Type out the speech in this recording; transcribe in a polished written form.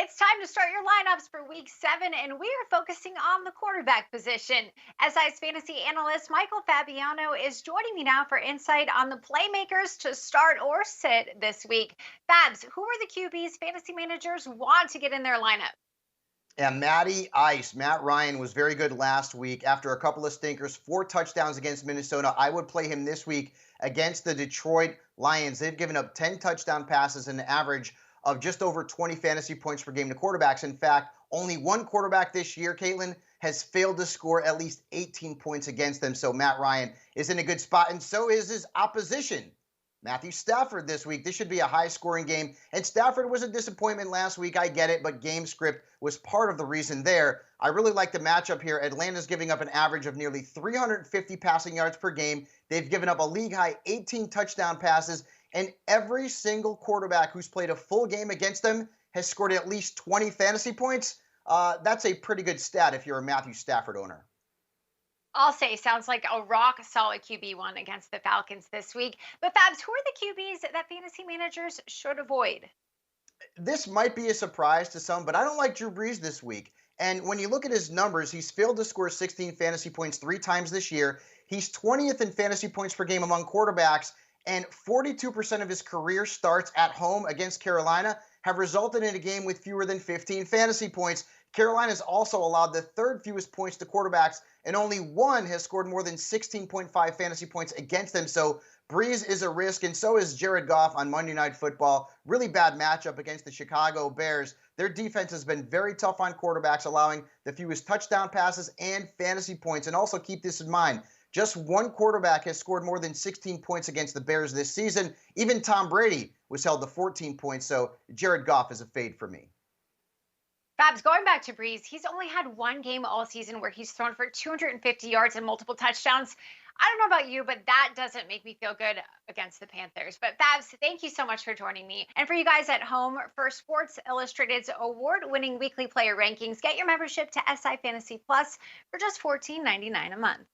It's time to start your lineups for week 7, and we are focusing on the quarterback position. SI's fantasy analyst Michael Fabiano is joining me now for insight on the playmakers to start or sit this week. Fabs, who are the QBs fantasy managers want to get in their lineup? And Matt Ryan was very good last week after a couple of stinkers, 4 touchdowns against Minnesota. I would play him this week against the Detroit Lions. They've given up 10 touchdown passes and an average of just over 20 fantasy points per game to quarterbacks. In fact, only one quarterback this year, Kaitlin, has failed to score at least 18 points against them. So Matt Ryan is in a good spot, and so is his opposition. Matthew Stafford this week. This should be a high-scoring game. And Stafford was a disappointment last week. I get it, but game script was part of the reason there. I really like the matchup here. Atlanta's giving up an average of nearly 350 passing yards per game. They've given up a league-high 18 touchdown passes, and every single quarterback who's played a full game against them has scored at least 20 fantasy points. That's a pretty good stat if you're a Matthew Stafford owner. I'll say sounds like a rock solid QB1 against the Falcons this week. But Fabs, who are the QBs that fantasy managers should avoid? This might be a surprise to some, but I don't like Drew Brees this week. And when you look at his numbers, he's failed to score 16 fantasy points 3 times this year. He's 20th in fantasy points per game among quarterbacks, and 42% of his career starts at home against Carolina have resulted in a game with fewer than 15 fantasy points. Carolina's also allowed the third fewest points to quarterbacks, and only one has scored more than 16.5 fantasy points against them. So Breeze is a risk, and so is Jared Goff on Monday Night Football. Really bad matchup against the Chicago Bears. Their defense has been very tough on quarterbacks, allowing the fewest touchdown passes and fantasy points. And also keep this in mind, just one quarterback has scored more than 16 points against the Bears this season. Even Tom Brady was held to 14 points, so Jared Goff is a fade for me. Fabs, going back to Breeze, he's only had one game all season where he's thrown for 250 yards and multiple touchdowns. I don't know about you, but that doesn't make me feel good against the Panthers. But Fabs, thank you so much for joining me. And for you guys at home, for Sports Illustrated's award-winning weekly player rankings, get your membership to SI Fantasy Plus for just $14.99 a month.